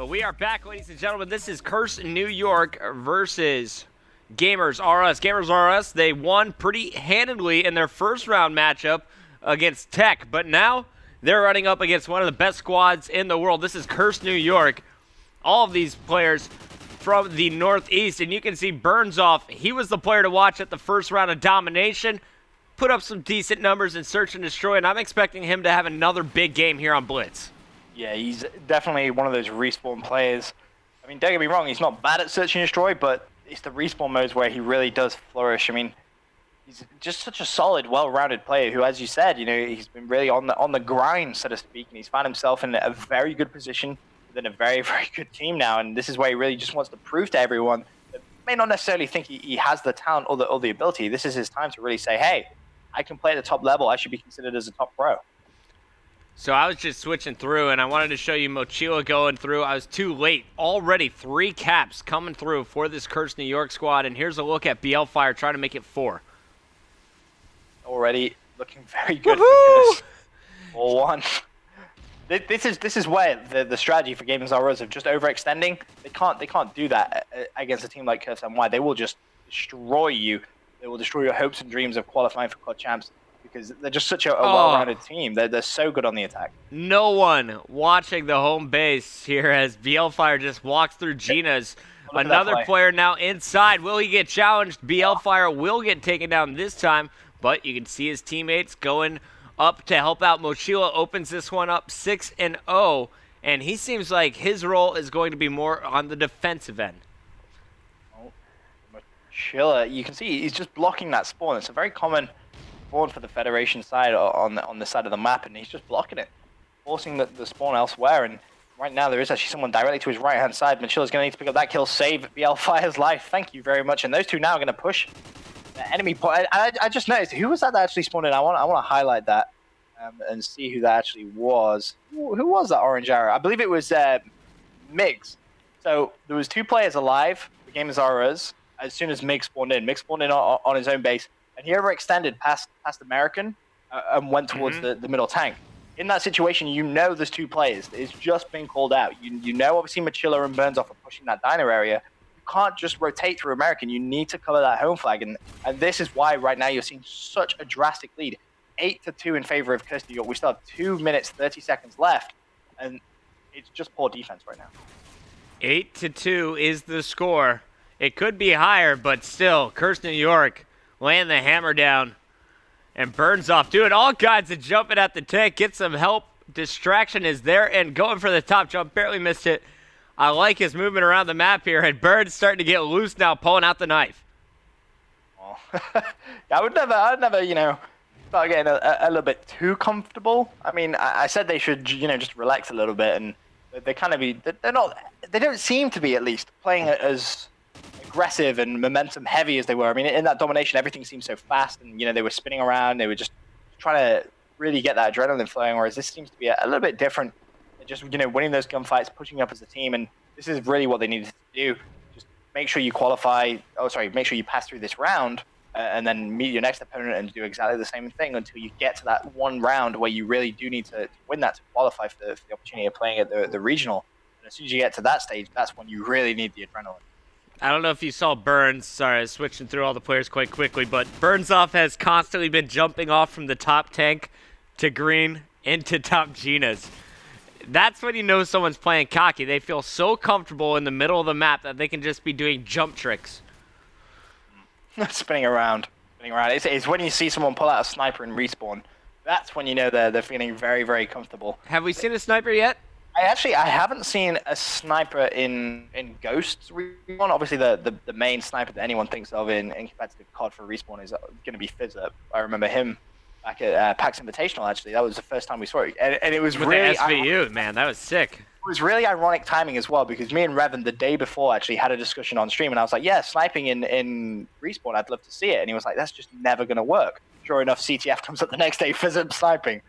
But we are back, ladies and gentlemen. This is Cursed New York versus Gamers R Us. Gamers R Us, they won pretty handedly in their first round matchup against Tech, but now they're running up against one of the best squads in the world. This is Cursed New York. All of these players from the Northeast, and you can see Burnsoff. He was the player to watch at the first round of Domination. Put up some decent numbers in Search and Destroy, and I'm expecting him to have another big game here on Blitz. Yeah, he's definitely one of those respawn players. I mean, don't get me wrong, he's not bad at Search and Destroy, but it's the respawn modes where he really does flourish. I mean, he's just such a solid, well-rounded player who, as you said, you know, he's been really on the grind, so to speak, and he's found himself in a very good position within a very, very good team now, and this is where he really just wants to prove to everyone that may not necessarily think he has the talent or the ability. This is his time to really say, hey, I can play at the top level. I should be considered as a top pro. So I was just switching through, and I wanted to show you Mochila going through. I was too late. Already 3 caps coming through for this Cursed New York squad, and here's a look at BL Fire trying to make it 4. Already looking very good for this. 4-1. This is where the strategy for Gamers R Us of just overextending. They can't do that against a team like Curse NY. They will just destroy you. They will destroy your hopes and dreams of qualifying for Quad Champs because they're just such a well-rounded team. They're so good on the attack. No one watching the home base here as BL Fire just walks through Gina's. Another player now inside. Will he get challenged? BL Fire will get taken down this time, but you can see his teammates going up to help out. Mochila opens this one up 6-0, and he seems like his role is going to be more on the defensive end. Mochila, you can see he's just blocking that spawn. It's a very common spawn for the Federation side on the side of the map, and he's just blocking it, forcing the spawn elsewhere. And right now there is actually someone directly to his right-hand side. Mochila's going to need to pick up that kill, save BL Fire's life. Thank you very much. And those two now are going to push the enemy point. I just noticed, who was that actually spawned in? I want to highlight that and see who that actually was. Who was that orange arrow? I believe it was Migs. So there was 2 players alive, the Gamers R Us, as soon as Mig spawned in. Mig spawned in on his own base, and he overextended past American and went towards the middle tank. In that situation, you know there's 2 players. It's just been called out. You know, obviously, Mochila and Burnsoff are pushing that diner area. You can't just rotate through American. You need to cover that home flag, and this is why right now you're seeing such a drastic lead. 8-2 in favor of Cursed New York. We still have 2 minutes, 30 seconds left, and it's just poor defense right now. 8-2 is the score. It could be higher, but still, Cursed New York laying the hammer down. And Burnsoff doing all kinds of jumping at the tank. Get some help. Distraction is there and going for the top jump. Barely missed it. I like his movement around the map here. And Burns starting to get loose now, pulling out the knife. Oh. I'd never, you know, start getting a little bit too comfortable. I mean, I said they should, you know, just relax a little bit. And they kind of they don't seem to be, at least, playing as aggressive and momentum heavy as they were. I mean, in that domination, everything seemed so fast, and you know they were spinning around. They were just trying to really get that adrenaline flowing. Whereas this seems to be a little bit different. They're just, you know, winning those gunfights, pushing up as a team, and this is really what they needed to do. Just make sure you qualify. Make sure you pass through this round, and then meet your next opponent and do exactly the same thing until you get to that one round where you really do need to win that to qualify for the opportunity of playing at the regional. And as soon as you get to that stage, that's when you really need the adrenaline. I don't know if you saw Burns. Sorry, I was switching through all the players quite quickly, but Burnsoff has constantly been jumping off from the top tank to green into top Gina's. That's when you know someone's playing cocky. They feel so comfortable in the middle of the map that they can just be doing jump tricks. Spinning around. It's when you see someone pull out a sniper and respawn. That's when you know they're feeling very, very comfortable. Have we seen a sniper yet? I haven't seen a sniper in Ghosts respawn. Obviously, the main sniper that anyone thinks of in competitive COD for respawn is going to be Fizzip. I remember him back at PAX Invitational, actually. That was the first time we saw it. And it was with really... the SVU, man. That was sick. It was really ironic timing as well, because me and Revan the day before actually had a discussion on stream, and I was like, yeah, sniping in respawn, I'd love to see it. And he was like, that's just never going to work. Sure enough, CTF comes up the next day, Fizzip sniping.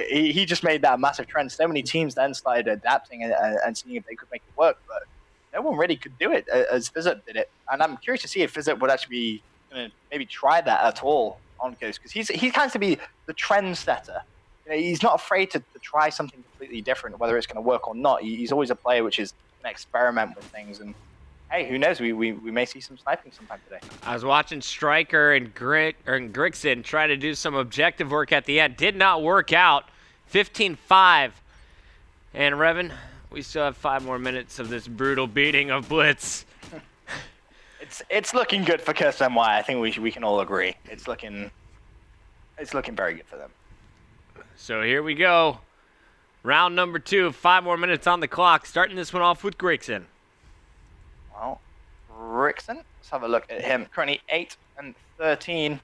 He just made that massive trend. So many teams then started adapting and seeing if they could make it work, but no one really could do it as Fizzip did it. And I'm curious to see if Fizzip would actually be maybe try that at all on Ghost, because he tends to be the trend setter he's not afraid to try something completely different, whether it's going to work or not. He's always a player which is an experiment with things. And hey, who knows? We may see some sniping sometime today. I was watching Stryker and Grigson try to do some objective work at the end. Did not work out. 15-5. And Revan, we still have 5 more minutes of this brutal beating of Blitz. It's looking good for Curse NY. I think we can all agree. It's looking very good for them. So here we go. Round number 2, 5 more minutes on the clock. Starting this one off with Grigson. Well, Grigson, let's have a look at him. Currently 8-13.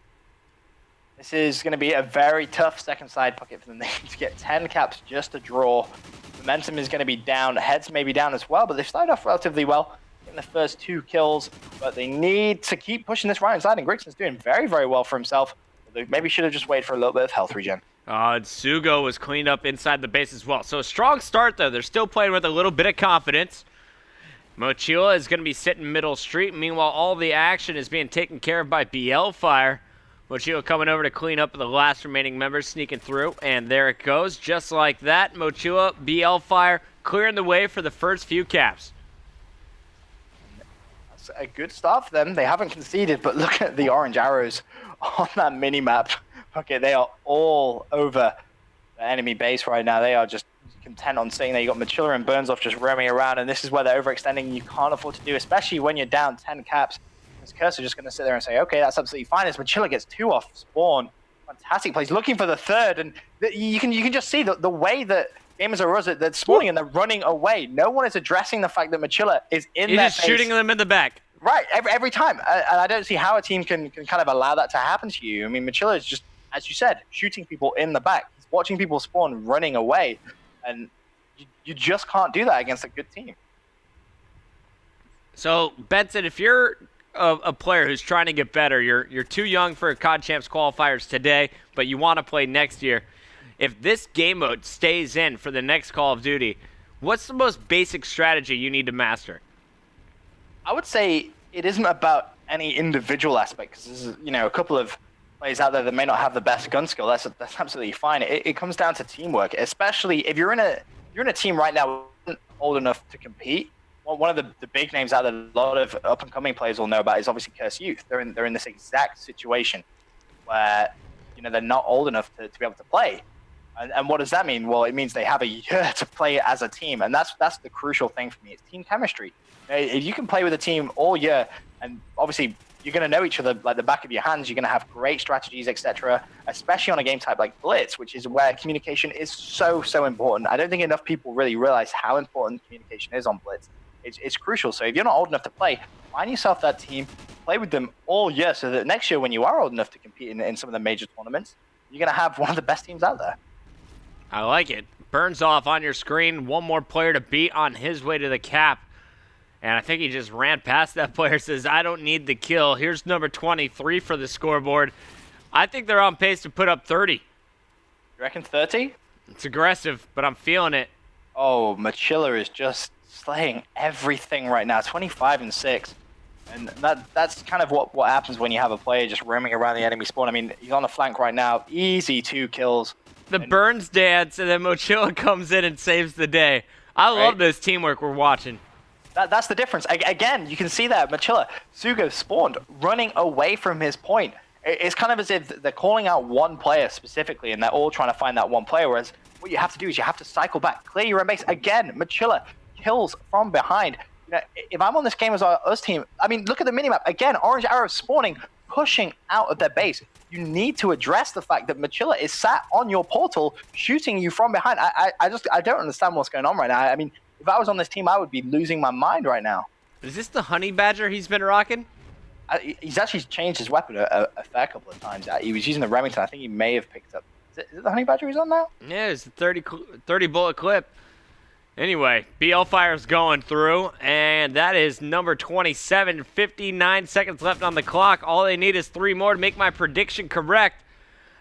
This is going to be a very tough second side pocket for them. They need to get 10 caps just to draw. Momentum is going to be down. Heads may be down as well, but they've started off relatively well. Getting the first 2 kills, but they need to keep pushing this right inside, and Grigson's doing very, very well for himself. They maybe should have just waited for a little bit of health regen. Sugo was cleaned up inside the base as well. So a strong start, though. They're still playing with a little bit of confidence. Mochila is going to be sitting middle street. Meanwhile, all the action is being taken care of by Fire. Mochila coming over to clean up the last remaining members, sneaking through. And there it goes. Just like that, Mochila, Fire clearing the way for the first few caps. That's a good start for them. They haven't conceded, but look at the orange arrows on that mini-map. Okay, they are all over the enemy base right now. They are just content on seeing that you got Mochila and Burnsoff just roaming around, and this is where they're overextending. You can't afford to do, especially when you're down 10 caps. This Cursor just going to sit there and say, okay, that's absolutely fine. As Mochila gets 2 off spawn, fantastic plays, looking for the third, and you can just see the way that gamers are they're spawning and they're running away. No one is addressing the fact that Mochila is in their just shooting them in the back. Right, every time. And I don't see how a team can kind of allow that to happen to you. I mean, Mochila is just, as you said, shooting people in the back. He's watching people spawn, running away. And you just can't do that against a good team. So, Benson, if you're a player who's trying to get better, you're too young for COD Champs qualifiers today, but you want to play next year. If this game mode stays in for the next Call of Duty, what's the most basic strategy you need to master? I would say it isn't about any individual aspect, because there's a couple of players out there that may not have the best gun skill. That's absolutely fine. It comes down to teamwork, especially if you're in a team right now old enough to compete. Well, one of the big names out there a lot of up and coming players will know about is obviously Curse Youth. They're in this exact situation where they're not old enough to be able to play. And what does that mean? Well, it means they have a year to play as a team, and that's the crucial thing for me. It's team chemistry. If you can play with a team all year, and obviously you're going to know each other like the back of your hands, you're going to have great strategies, etc. Especially on a game type like Blitz, which is where communication is so important. I don't think enough people really realize how important communication is on Blitz. It's crucial. So if you're not old enough to play, find yourself that team, play with them all year, so that next year when you are old enough to compete in some of the major tournaments, you're going to have one of the best teams out there. I like it. Burnsoff on your screen. One more player to beat on his way to the cap. And I think he just ran past that player, says, I don't need the kill. Here's number 23 for the scoreboard. I think they're on pace to put up 30. You reckon 30? It's aggressive, but I'm feeling it. Oh, Mochila is just slaying everything right now. 25-6. And that's kind of what happens when you have a player just roaming around the enemy spawn. I mean, he's on the flank right now. Easy 2 kills. The Burns dance, and then Mochila comes in and saves the day. I love this teamwork we're watching. That's the difference. Again, you can see that Mochila, Sugo spawned, running away from his point. It's kind of as if they're calling out one player specifically, and they're all trying to find that one player, whereas what you have to do is you have to cycle back, clear your own base. Again, Mochila kills from behind. If I'm on this game as us team, I mean, look at the minimap. Again, orange arrows spawning, pushing out of their base. You need to address the fact that Mochila is sat on your portal, shooting you from behind. I don't understand what's going on right now. I mean, if I was on this team, I would be losing my mind right now. Is this the Honey Badger he's been rocking? He's actually changed his weapon a fair couple of times. He was using the Remington. I think he may have picked up. Is it the Honey Badger he's on now? Yeah, it's a 30 bullet clip. Anyway, Fire's going through, and that is number 27. 59 seconds left on the clock. All they need is 3 more to make my prediction correct.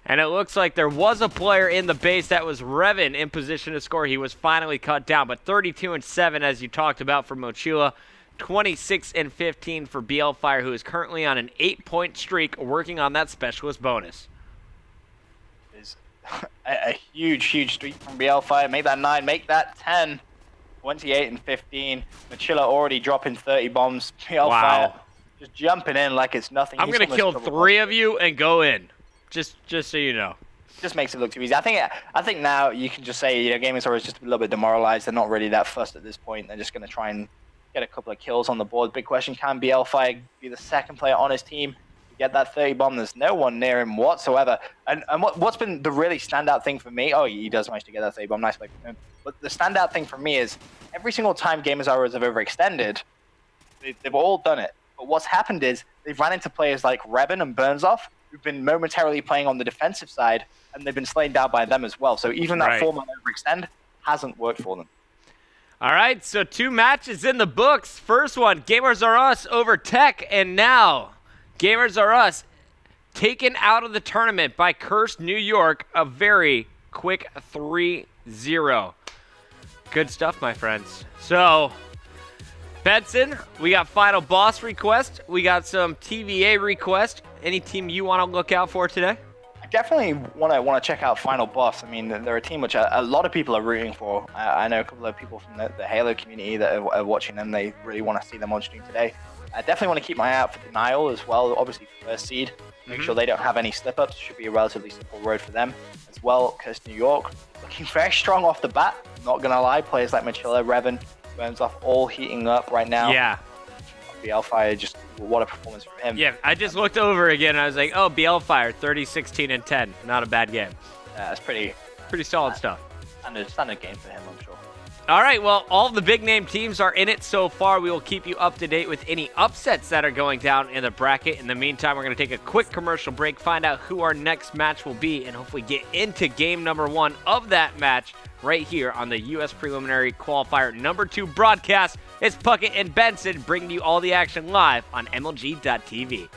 And it looks like there was a player in the base that was Revan in position to score. He was finally cut down, but 32-7, as you talked about, for Mochila. 26-15 for Fire, who is currently on an 8-point streak, working on that specialist bonus. a huge streak from BL5. Make that 9, make that 10. 28 and 15. Machilla already dropping 30 bombs. BL5 Wow. just jumping in like it's nothing. I'm He's going to almost kill double 3 lost of it. you and go in. Just so you know. Just makes it look too easy. I think now you can just say, Gaming Zoro is just a little bit demoralized. They're not really that fussed at this point. They're just going to try and get a couple of kills on the board. Big question, can BL5 be the second player on his team to get that 30 bomb? There's no one near him whatsoever. And what's been the really standout thing for me, he does manage to get that 30 bomb, nice play from him. But the standout thing for me is every single time Gaming Zoro have overextended, they've all done it. But what's happened is they've ran into players like Revan and Burnsoff, who've been momentarily playing on the defensive side, and they've been slain down by them as well. So even that 4-man overextend hasn't worked for them. All right, so 2 matches in the books. First one, Gamers Are Us over Tech, and now Gamers Are Us taken out of the tournament by Cursed New York, a very quick 3-0. Good stuff, my friends. So, Benson, we got final boss request. We got some TVA request. Any team you want to look out for today? I definitely want to check out Final Boss. I mean, they're a team which a lot of people are rooting for. I know a couple of people from the Halo community that are watching them. They really want to see them on stream today. I definitely want to keep my eye out for Denial as well. Obviously, first seed. Make sure they don't have any slip-ups. Should be a relatively simple road for them as well. Cursed New York looking very strong off the bat. Not gonna lie, players like Machilla, Revan, Burnsoff, all heating up right now. Yeah. BL5, just what a performance from him. Yeah, I just looked over again. And I was like, oh, BL5, 30, 16, and 10. Not a bad game. It's pretty solid stuff. Standard game for him, I'm sure. All right, well, all the big name teams are in it so far. We will keep you up to date with any upsets that are going down in the bracket. In the meantime, we're going to take a quick commercial break, find out who our next match will be, and hopefully get into game number 1 of that match right here on the U.S. Preliminary Qualifier number 2 broadcast. It's Puckett and Benson bringing you all the action live on MLG.TV.